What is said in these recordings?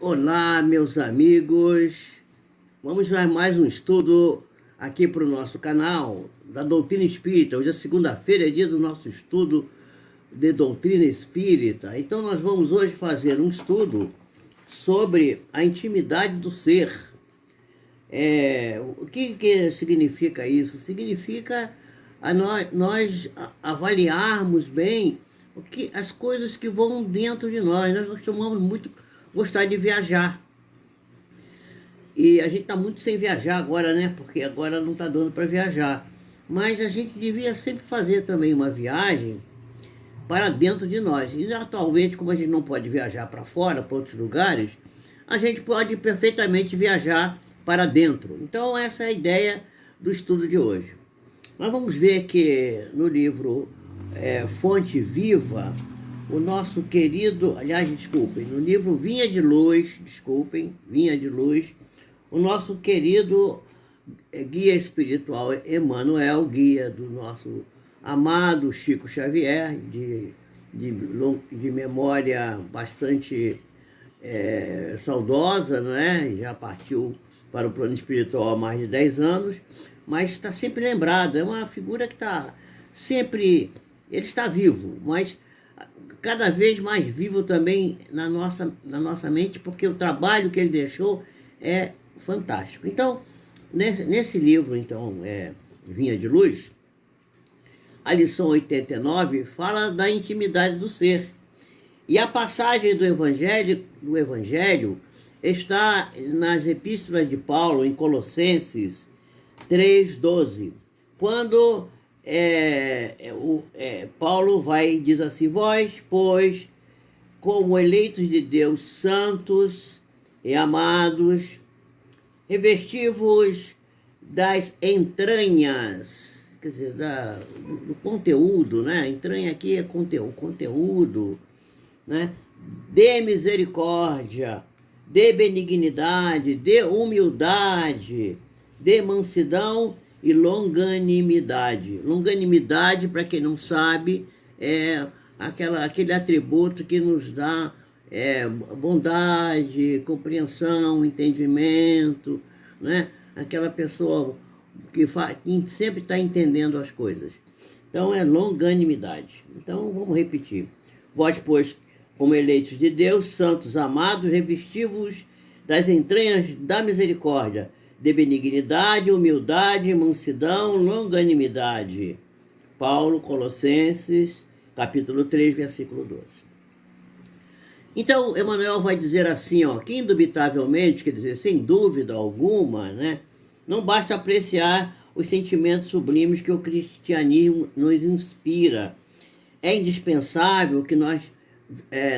Olá, meus amigos. Vamos a mais um estudo aqui para o nosso canal da Doutrina Espírita. Hoje é segunda-feira, é dia do nosso estudo de Doutrina Espírita. Então nós vamos hoje fazer um estudo sobre a intimidade do ser. O que significa isso? Significa nós avaliarmos bem as coisas que vão dentro de nós. Nós costumamos muito gostar de viajar. E a gente está muito sem viajar agora, né? Porque agora não está dando para viajar. Mas a gente devia sempre fazer também uma viagem para dentro de nós. E atualmente, como a gente não pode viajar para fora, para outros lugares, a gente pode perfeitamente viajar para dentro. Então essa é a ideia do estudo de hoje. Nós vamos ver que no livro Fonte Viva, o nosso querido, no livro Vinha de Luz, o nosso querido guia espiritual Emmanuel, guia do nosso amado Chico Xavier, de memória bastante saudosa, não é? Já partiu para o plano espiritual há mais de 10 anos, mas está sempre lembrado. É uma figura que está sempre... Ele está vivo, mas cada vez mais vivo também na nossa mente, porque o trabalho que ele deixou é fantástico. Então, nesse livro, Vinha de Luz, a lição 89 fala da intimidade do ser. E a passagem do Evangelho está nas epístolas de Paulo, em Colossenses 3:12, quando Paulo diz assim: vós, pois, como eleitos de Deus, santos e amados, revesti-vos das entranhas, quer dizer, do conteúdo, né? Entranha aqui é conteúdo, né? De misericórdia, de benignidade, de humildade, de mansidão e longanimidade. Longanimidade, para quem não sabe, é aquele atributo que nos dá bondade, compreensão, entendimento, né? Aquela pessoa que sempre está entendendo as coisas. Então é longanimidade. Então vamos repetir. Vós, pois, como eleitos de Deus, santos, amados, revesti-vos das entranhas da misericórdia, de benignidade, humildade, mansidão, longanimidade. Paulo, Colossenses, capítulo 3, versículo 12. Então, Emmanuel vai dizer assim, que indubitavelmente, quer dizer, sem dúvida alguma, né, não basta apreciar os sentimentos sublimes que o cristianismo nos inspira. É indispensável que nós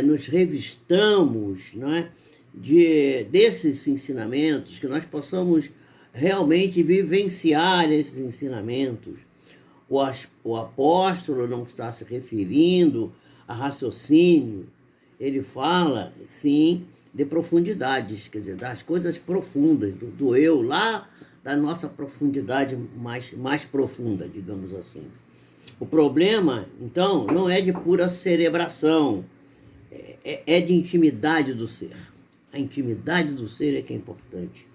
nos revistamos, não é, desses ensinamentos, que nós possamos realmente vivenciar esses ensinamentos. O apóstolo não está se referindo a raciocínio, ele fala, sim, de profundidades, quer dizer, das coisas profundas, do eu, lá da nossa profundidade mais profunda, digamos assim. O problema, então, não é de pura cerebração, é de intimidade do ser. A intimidade do ser é que é importante.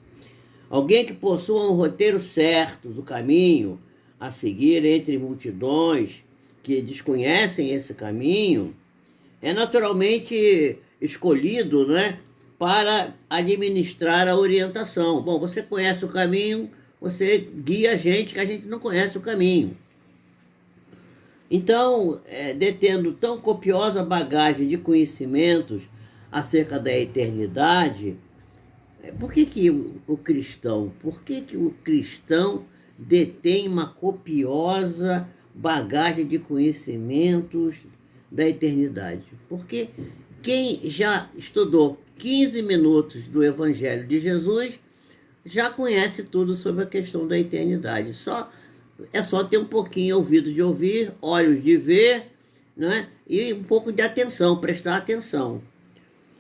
Alguém que possua um roteiro certo do caminho a seguir entre multidões que desconhecem esse caminho, é naturalmente escolhido, né, para administrar a orientação. Bom, você conhece o caminho, você guia a gente que a gente não conhece o caminho. Então, detendo tão copiosa bagagem de conhecimentos acerca da eternidade, por que o cristão detém uma copiosa bagagem de conhecimentos da eternidade? Porque quem já estudou 15 minutos do Evangelho de Jesus já conhece tudo sobre a questão da eternidade. É só ter um pouquinho ouvido de ouvir, olhos de ver, né? E um pouco de atenção, prestar atenção.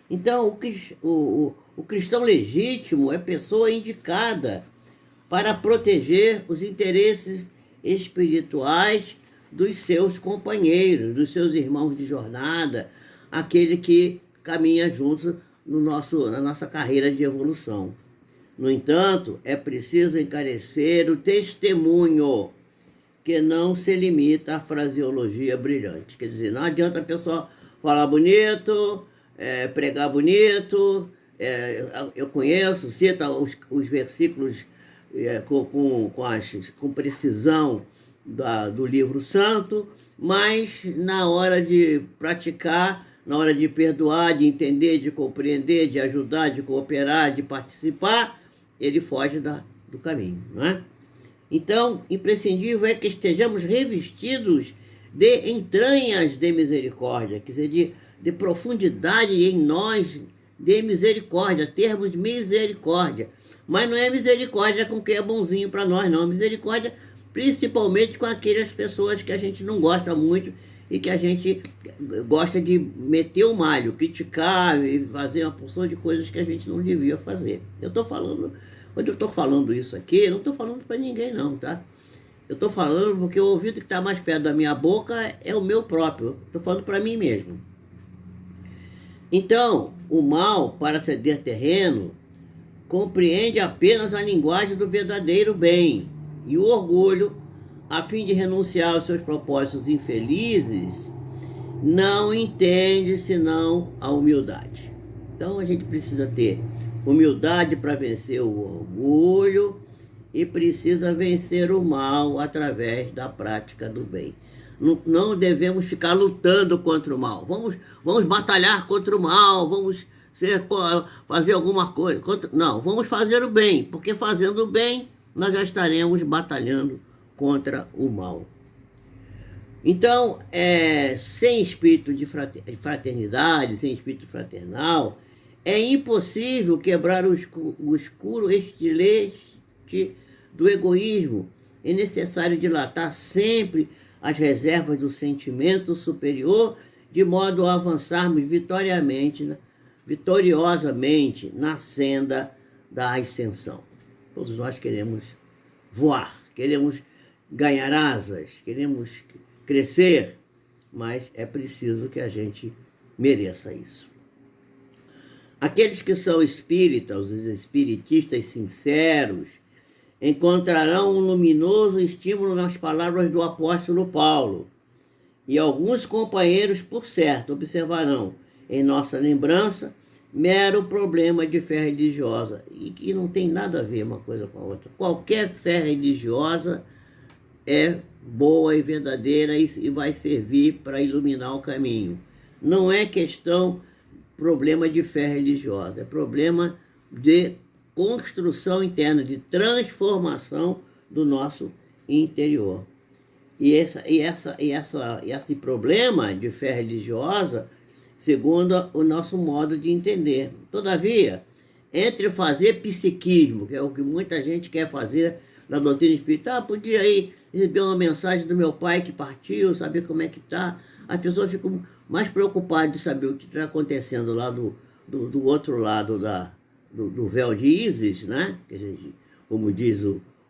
Então, o cristão legítimo é pessoa indicada para proteger os interesses espirituais dos seus companheiros, dos seus irmãos de jornada, aquele que caminha junto na nossa carreira de evolução. No entanto, é preciso encarecer o testemunho, que não se limita à fraseologia brilhante. Quer dizer, não adianta a pessoa falar bonito, pregar bonito. Eu conheço, cita os versículos com precisão do livro santo, mas na hora de praticar, na hora de perdoar, de entender, de compreender, de ajudar, de cooperar, de participar, ele foge do caminho, não é? Então, imprescindível é que estejamos revestidos de entranhas de misericórdia, quer dizer, de profundidade em nós, de misericórdia, termos misericórdia. Mas não é misericórdia com quem é bonzinho para nós, não. Misericórdia principalmente com aquelas pessoas que a gente não gosta muito e que a gente gosta de meter o malho, criticar e fazer uma porção de coisas que a gente não devia fazer. Quando eu estou falando isso aqui, eu não estou falando para ninguém não, tá? Eu estou falando porque o ouvido que está mais perto da minha boca é o meu próprio. Estou falando para mim mesmo. Então, o mal, para ceder terreno, compreende apenas a linguagem do verdadeiro bem, e o orgulho, a fim de renunciar aos seus propósitos infelizes, não entende senão a humildade. Então a gente precisa ter humildade para vencer o orgulho e precisa vencer o mal através da prática do bem. Não devemos ficar lutando contra o mal. Vamos batalhar contra o mal, vamos fazer alguma coisa. Não, vamos fazer o bem, porque fazendo o bem nós já estaremos batalhando contra o mal. Então, sem espírito de fraternidade, sem espírito fraternal, é impossível quebrar o escuro estilete do egoísmo. É necessário dilatar sempre as reservas do sentimento superior, de modo a avançarmos vitoriosamente na senda da ascensão. Todos nós queremos voar, queremos ganhar asas, queremos crescer, mas é preciso que a gente mereça isso. Aqueles que são espíritas, os espiritistas sinceros, encontrarão um luminoso estímulo nas palavras do apóstolo Paulo, e alguns companheiros, por certo, observarão em nossa lembrança mero problema de fé religiosa, e que não tem nada a ver uma coisa com a outra. Qualquer fé religiosa é boa e verdadeira e vai servir para iluminar o caminho. Não é problema de fé religiosa, é problema de construção interna, de transformação do nosso interior. E esse problema de fé religiosa, segundo o nosso modo de entender. Todavia, entre fazer psiquismo, que é o que muita gente quer fazer na doutrina espírita, podia aí receber uma mensagem do meu pai que partiu, saber como é que está. As pessoas ficam mais preocupadas de saber o que está acontecendo lá do outro lado do véu de Ísis, né? Como diz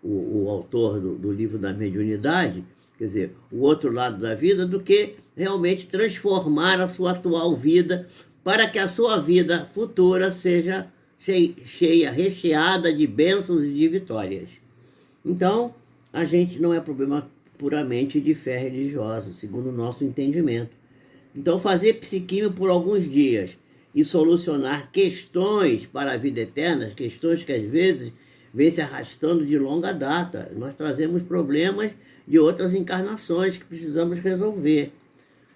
o autor do livro da mediunidade, quer dizer, o outro lado da vida, do que realmente transformar a sua atual vida para que a sua vida futura seja cheia, recheada de bênçãos e de vitórias. Então, a gente não é problema puramente de fé religiosa, segundo o nosso entendimento. Então, fazer psiquismo por alguns dias e solucionar questões para a vida eterna, questões que às vezes vêm se arrastando de longa data. Nós trazemos problemas de outras encarnações que precisamos resolver.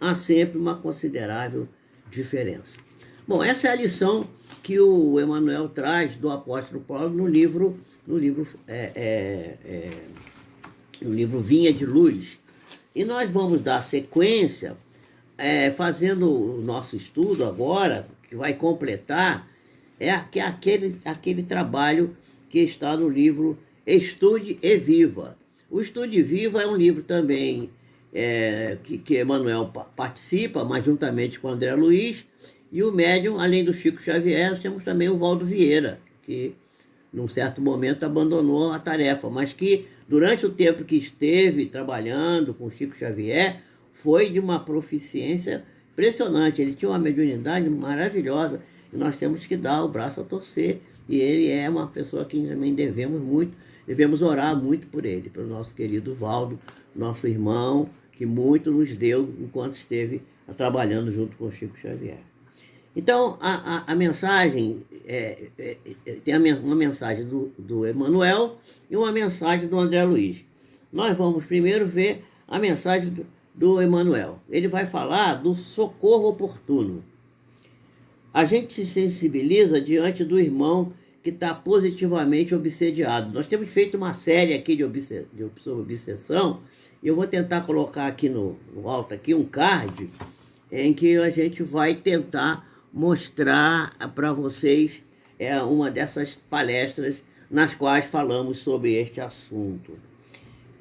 Há sempre uma considerável diferença. Bom, essa é a lição que o Emmanuel traz do apóstolo Paulo no livro Vinha de Luz. E nós vamos dar sequência fazendo o nosso estudo agora, que vai completar, aquele trabalho que está no livro Estude e Viva. O Estude e Viva é um livro também que Emmanuel participa, mas juntamente com André Luiz, e o médium, além do Chico Xavier, nós temos também o Valdo Vieira, que num certo momento abandonou a tarefa, mas que durante o tempo que esteve trabalhando com o Chico Xavier, foi de uma proficiência impressionante. Ele tinha uma mediunidade maravilhosa. e nós temos que dar o braço a torcer, e ele é uma pessoa que também devemos orar muito por ele, pelo nosso querido Valdo, nosso irmão, que muito nos deu enquanto esteve trabalhando junto com o Chico Xavier. Então, a mensagem, tem uma mensagem do Emmanuel e uma mensagem do André Luiz. Nós vamos primeiro ver a mensagem do Emmanuel. Ele vai falar do socorro oportuno. A gente se sensibiliza diante do irmão que está positivamente obsediado. Nós temos feito uma série aqui sobre obsessão, e eu vou tentar colocar aqui no alto aqui um card em que a gente vai tentar mostrar para vocês uma dessas palestras nas quais falamos sobre este assunto.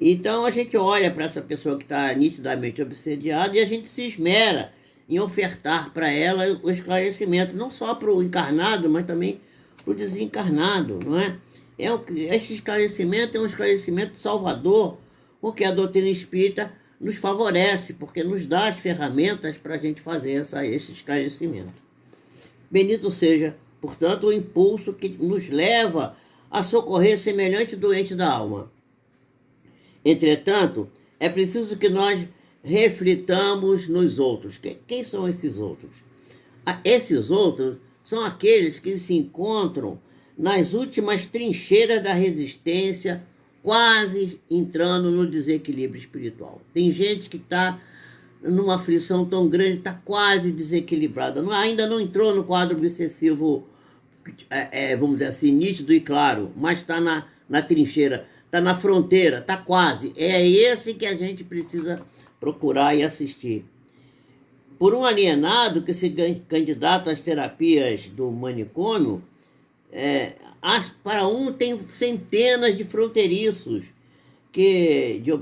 Então a gente olha para essa pessoa que está nitidamente obsediada e a gente se esmera em ofertar para ela o esclarecimento, não só para o encarnado, mas também para o desencarnado, não é? Esse esclarecimento é um esclarecimento salvador, porque a doutrina espírita nos favorece, porque nos dá as ferramentas para a gente fazer esse esclarecimento. Bendito seja, portanto, o impulso que nos leva a socorrer semelhante doente da alma. Entretanto, é preciso que nós reflitamos nos outros. Quem são esses outros? Esses outros são aqueles que se encontram nas últimas trincheiras da resistência, quase entrando no desequilíbrio espiritual. Tem gente que está numa aflição tão grande, está quase desequilibrada, ainda não entrou no quadro obsessivo, vamos dizer assim, nítido e claro, mas está na trincheira, está na fronteira, está quase. É esse que a gente precisa procurar e assistir. Por um alienado que se candidata às terapias do manicômio, para um tem centenas de fronteiriços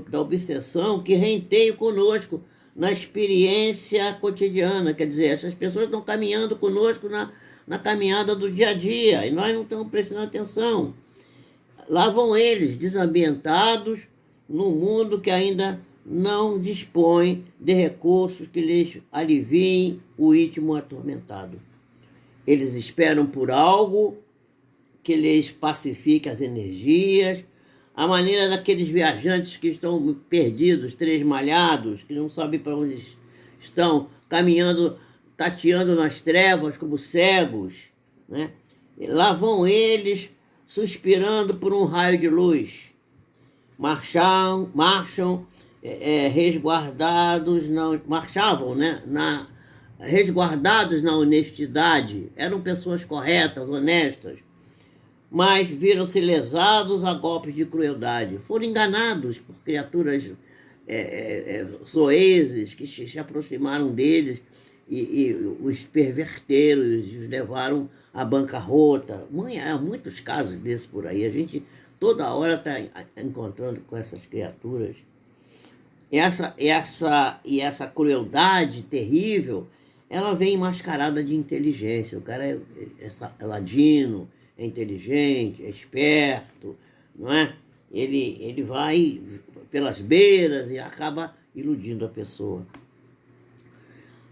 da obsessão que renteiam conosco na experiência cotidiana. Quer dizer, essas pessoas estão caminhando conosco na caminhada do dia a dia e nós não estamos prestando atenção. Lá vão eles, desambientados, num mundo que ainda não dispõe de recursos que lhes aliviem o íntimo atormentado. Eles esperam por algo que lhes pacifique as energias, a maneira daqueles viajantes que estão perdidos, tresmalhados, que não sabem para onde estão, caminhando, tateando nas trevas como cegos, né? Lá vão eles, suspirando por um raio de luz. Marcham marchavam, né? Resguardados na honestidade, eram pessoas corretas, honestas, mas viram-se lesados a golpes de crueldade. Foram enganados por criaturas soezes que se aproximaram deles e os perverteram, os levaram à bancarrota. Há muitos casos desses por aí. A gente toda hora está encontrando com essas criaturas. Essa crueldade terrível, ela vem mascarada de inteligência. O cara é ladino, é inteligente, é esperto, não é? Ele vai pelas beiras e acaba iludindo a pessoa.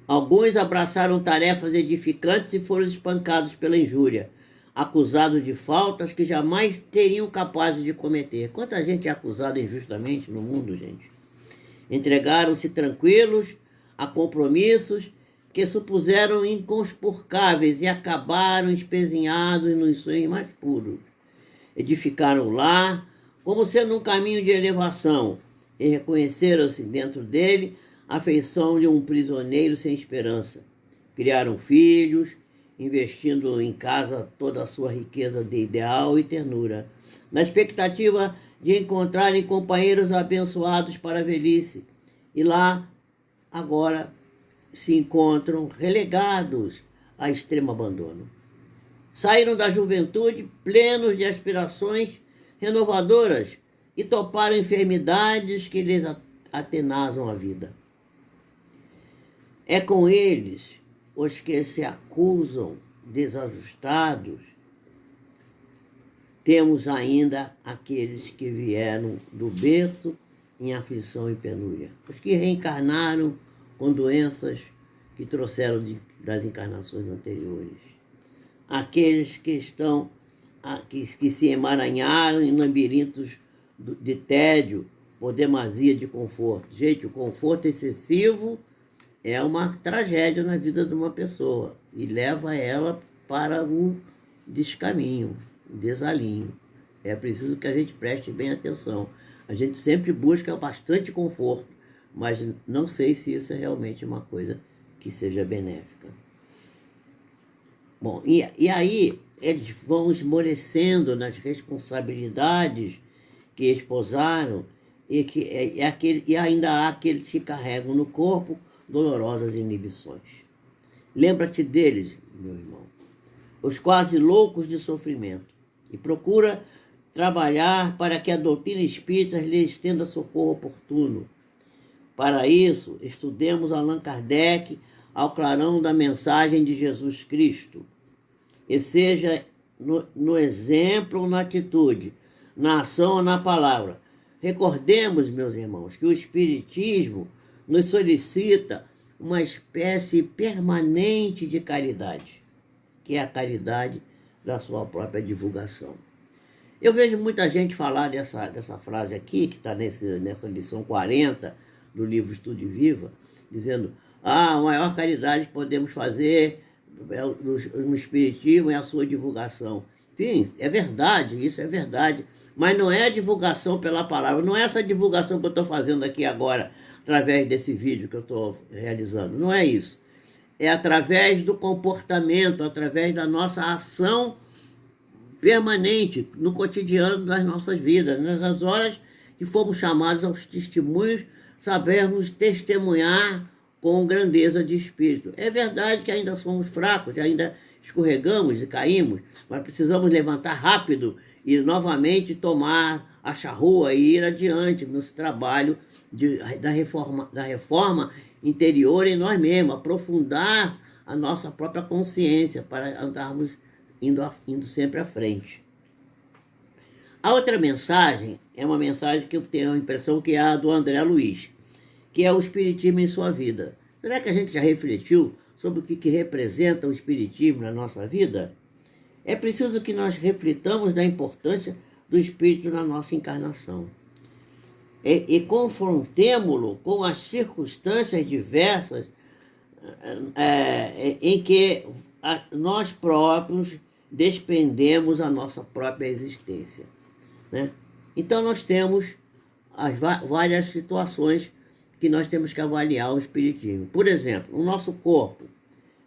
Alguns abraçaram tarefas edificantes e foram espancados pela injúria, acusados de faltas que jamais teriam capazes de cometer. Quanta gente é acusada injustamente no mundo, gente? Entregaram-se tranquilos a compromissos que supuseram inconspurcáveis e acabaram espezinhados nos sonhos mais puros. Edificaram lá, como sendo um caminho de elevação, e reconheceram-se dentro dele a feição de um prisioneiro sem esperança. Criaram filhos, investindo em casa toda a sua riqueza de ideal e ternura, na expectativa de encontrarem companheiros abençoados para a velhice. E lá, agora, se encontram relegados a extremo abandono. Saíram da juventude plenos de aspirações renovadoras e toparam enfermidades que lhes atenazam a vida. É com eles, os que se acusam desajustados, temos ainda aqueles que vieram do berço em aflição e penúria, os que reencarnaram com doenças que trouxeram das encarnações anteriores. aqueles que estão que se emaranharam em labirintos de tédio por demasia de conforto. Gente, o conforto excessivo é uma tragédia na vida de uma pessoa e leva ela para o descaminho, o desalinho. É preciso que a gente preste bem atenção. A gente sempre busca bastante conforto, mas não sei se isso é realmente uma coisa que seja benéfica. Bom, e aí eles vão esmorecendo nas responsabilidades que esposaram e ainda há aqueles que carregam no corpo dolorosas inibições. Lembra-te deles, meu irmão, os quase loucos de sofrimento, e procura trabalhar para que a doutrina espírita lhe estenda socorro oportuno. Para isso, estudemos Allan Kardec ao clarão da mensagem de Jesus Cristo, e seja no exemplo ou na atitude, na ação ou na palavra. Recordemos, meus irmãos, que o Espiritismo nos solicita uma espécie permanente de caridade, que é a caridade da sua própria divulgação. Eu vejo muita gente falar dessa frase aqui, que está nessa lição 40 do livro Estude Viva, dizendo: a maior caridade que podemos fazer no Espiritismo é a sua divulgação. Sim, é verdade, isso é verdade, mas não é a divulgação pela palavra, não é essa divulgação que eu estou fazendo aqui agora, através desse vídeo que eu estou realizando, não é isso. É através do comportamento, através da nossa ação permanente, no cotidiano das nossas vidas, nas horas que fomos chamados aos testemunhos, sabermos testemunhar com grandeza de espírito. É verdade que ainda somos fracos, ainda escorregamos e caímos, mas precisamos levantar rápido e novamente tomar a charrua e ir adiante nesse trabalho da reforma interior em nós mesmos, aprofundar a nossa própria consciência para andarmos indo sempre à frente. A outra mensagem é uma mensagem que eu tenho a impressão que é a do André Luiz, que é o Espiritismo em sua vida. Será que a gente já refletiu sobre o que representa o Espiritismo na nossa vida? É preciso que nós reflitamos da importância do Espírito na nossa encarnação e confrontemo-lo com as circunstâncias diversas em que nós próprios despendemos a nossa própria existência, né? Então nós temos as várias situações que nós temos que avaliar o Espiritismo. Por exemplo, o nosso corpo.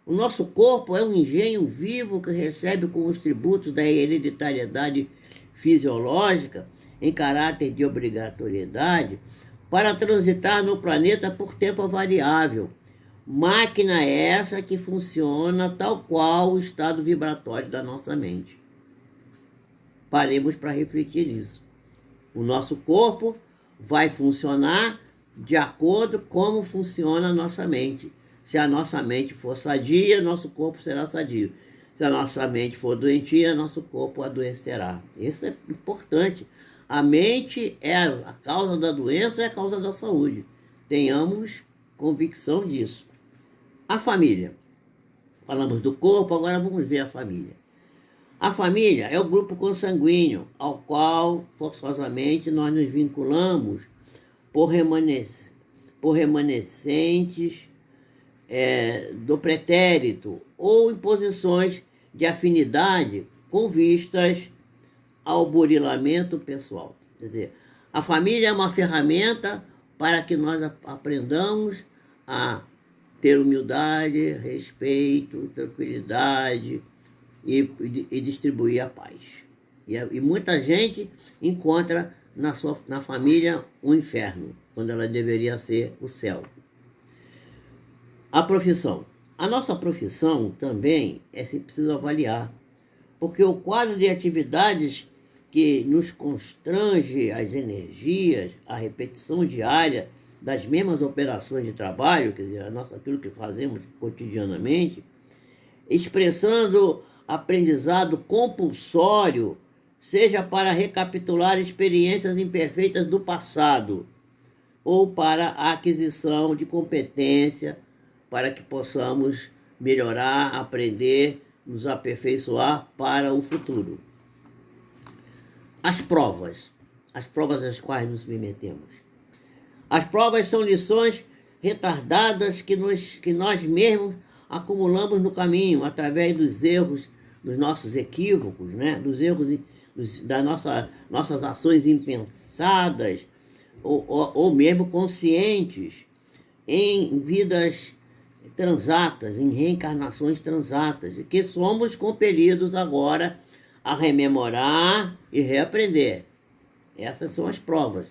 O nosso corpo é um engenho vivo que recebe como os tributos da hereditariedade fisiológica, em caráter de obrigatoriedade, para transitar no planeta por tempo variável. Máquina essa que funciona tal qual o estado vibratório da nossa mente. Paremos para refletir nisso. O nosso corpo vai funcionar de acordo com como funciona a nossa mente. Se a nossa mente for sadia, nosso corpo será sadio. Se a nossa mente for doentia, nosso corpo adoecerá. Isso é importante. A mente é a causa da doença, é a causa da saúde. Tenhamos convicção disso. A família. Falamos do corpo, agora vamos ver a família. A família é o grupo consanguíneo ao qual, forçosamente, nós nos vinculamos por remanescentes do pretérito ou em posições de afinidade com vistas ao burilamento pessoal. Quer dizer, a família é uma ferramenta para que nós aprendamos a ter humildade, respeito, tranquilidade e distribuir a paz. E muita gente encontra na família um inferno, quando ela deveria ser o céu. A profissão. A nossa profissão também é preciso avaliar, porque o quadro de atividades que nos constrange as energias, a repetição diária das mesmas operações de trabalho, quer dizer, aquilo que fazemos cotidianamente, expressando aprendizado compulsório, seja para recapitular experiências imperfeitas do passado, ou para a aquisição de competência, para que possamos melhorar, aprender nos aperfeiçoar para o futuro. As provas às quais nos submetemos. As provas são lições retardadas que nós mesmos acumulamos no caminho, através dos erros, dos nossos equívocos, né? Dos erros das nossas ações impensadas, ou mesmo conscientes, em vidas transatas, em reencarnações transatas, e que somos compelidos agora a rememorar e reaprender. Essas são as provas.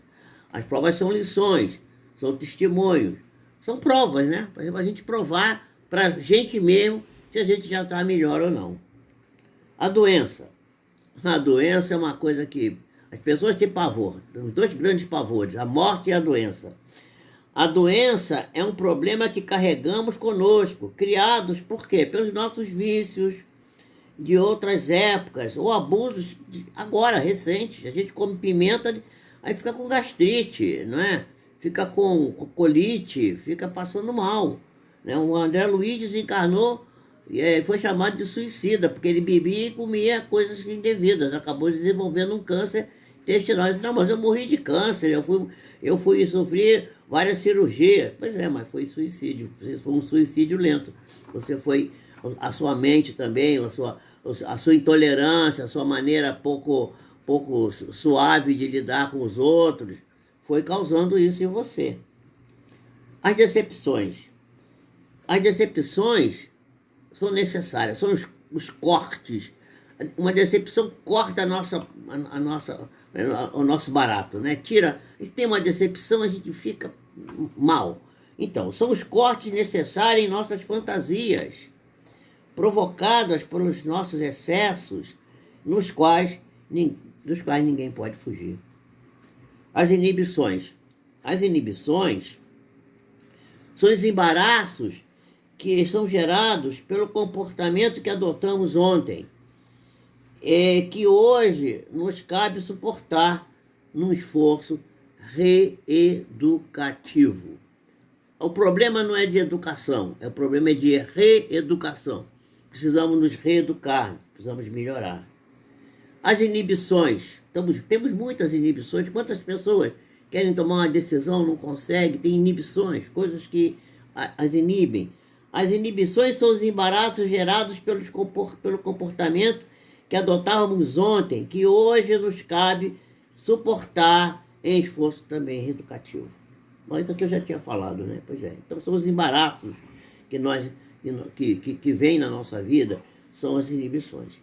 As provas são lições, são testemunhos, são provas, né? Para a gente provar para a gente mesmo se a gente já está melhor ou não. A doença. A doença é uma coisa que as pessoas têm pavor, os dois grandes pavores, a morte e a doença. A doença é um problema que carregamos conosco, criados por quê? Pelos nossos vícios de outras épocas, ou abusos agora, recentes. A gente come pimenta, aí fica com gastrite, não é? Fica com colite, fica passando mal. Né? O André Luiz desencarnou e foi chamado de suicida, porque ele bebia e comia coisas indevidas. Acabou desenvolvendo um câncer intestinal. Ele disse, não, mas eu morri de câncer, eu fui sofrer várias cirurgias. Pois é, mas foi suicídio, foi um suicídio lento. Você foi, a sua mente também, a sua intolerância, a sua maneira pouco suave de lidar com os outros, foi causando isso em você. As decepções. As decepções são necessárias, são os cortes. Uma decepção corta o nosso barato, né? Tira, a gente tem uma decepção, a gente fica mal. Então, são os cortes necessários em nossas fantasias, provocadas pelos nossos excessos, dos quais ninguém pode fugir. As inibições. As inibições são os embaraços que são gerados pelo comportamento que adotamos ontem, que hoje nos cabe suportar num esforço reeducativo. O problema não é de educação, o problema é de reeducação. Precisamos nos reeducar, precisamos melhorar. As inibições, temos muitas inibições. Quantas pessoas querem tomar uma decisão, não conseguem, tem inibições, coisas que as inibem. As inibições são os embaraços gerados pelo comportamento que adotávamos ontem, que hoje nos cabe suportar em esforço também reeducativo. Mas isso aqui eu já tinha falado, né? Pois é. Então são os embaraços que vêm na nossa vida, são as inibições.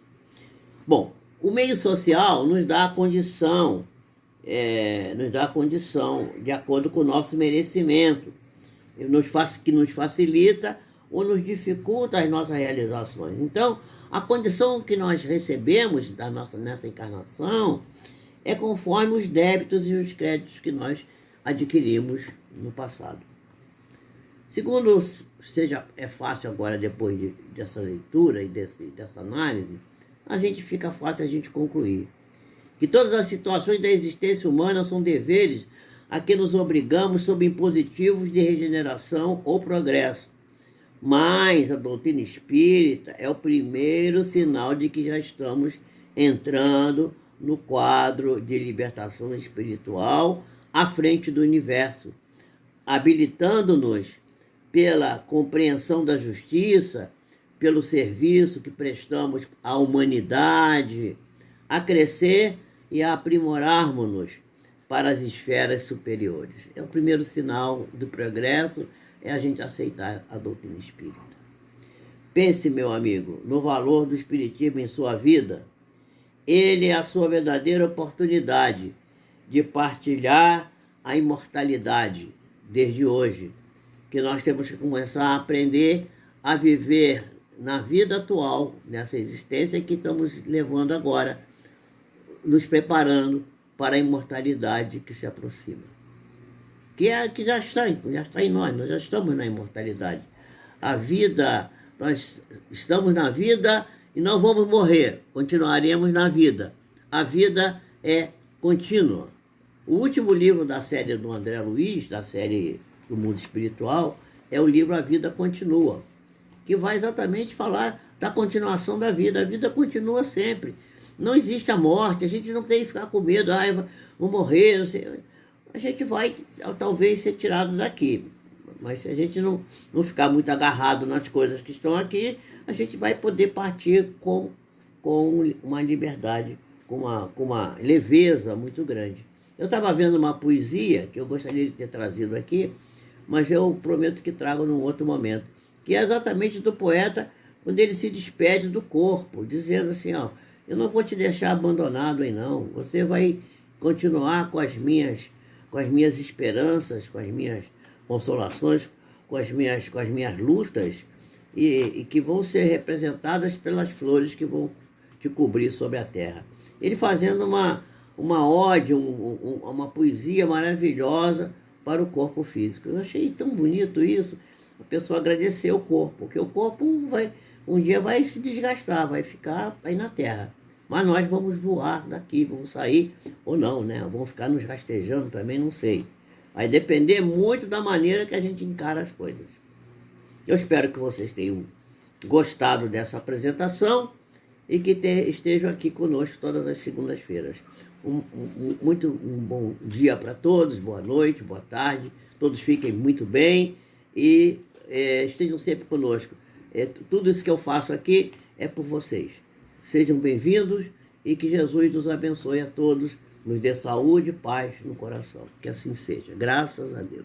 Bom, o meio social nos dá a condição, de acordo com o nosso merecimento, que nos facilita ou nos dificulta as nossas realizações. Então, a condição que nós recebemos nessa encarnação é conforme os débitos e os créditos que nós adquirimos no passado. Segundo, é fácil agora, depois dessa leitura e dessa análise, fica fácil a gente concluir que todas as situações da existência humana são deveres a que nos obrigamos sob impositivos de regeneração ou progresso. Mas a doutrina espírita é o primeiro sinal de que já estamos entrando no quadro de libertação espiritual à frente do universo, habilitando-nos pela compreensão da justiça, pelo serviço que prestamos à humanidade, a crescer e a aprimorarmos-nos para as esferas superiores. É o primeiro sinal do progresso, é a gente aceitar a doutrina espírita. Pense, meu amigo, no valor do espiritismo em sua vida. Ele é a sua verdadeira oportunidade de partilhar a imortalidade desde hoje, que nós temos que começar a aprender a viver na vida atual, nessa existência que estamos levando agora, nos preparando para a imortalidade que se aproxima. Que já está em nós já estamos na imortalidade. A vida, nós estamos na vida e não vamos morrer, continuaremos na vida. A vida é contínua. O último livro da série do André Luiz, da série do Mundo Espiritual, é o livro A Vida Continua, que vai exatamente falar da continuação da vida. A vida continua sempre. Não existe a morte, a gente não tem que ficar com medo, vou morrer, não sei. A gente vai talvez ser tirado daqui. Mas se a gente não ficar muito agarrado nas coisas que estão aqui, a gente vai poder partir com uma liberdade, com uma leveza muito grande. Eu estava vendo uma poesia que eu gostaria de ter trazido aqui, mas eu prometo que trago num outro momento, que é exatamente do poeta, quando ele se despede do corpo, dizendo assim, eu não vou te deixar abandonado aí não, você vai continuar com as minhas esperanças, com as minhas consolações, com as minhas lutas, e que vão ser representadas pelas flores que vão te cobrir sobre a terra. Ele fazendo uma ode, uma poesia maravilhosa para o corpo físico. Eu achei tão bonito isso, a pessoa agradecer o corpo, porque o corpo um dia vai se desgastar, vai ficar aí na terra. Mas nós vamos voar daqui, vamos sair ou não, né? Vamos ficar nos rastejando também, não sei. Vai depender muito da maneira que a gente encara as coisas. Eu espero que vocês tenham gostado dessa apresentação e que estejam aqui conosco todas as segundas-feiras. Um bom dia para todos, boa noite, boa tarde, todos fiquem muito bem e estejam sempre conosco. Tudo isso que eu faço aqui é por vocês. Sejam bem-vindos e que Jesus nos abençoe a todos, nos dê saúde e paz no coração. Que assim seja. Graças a Deus.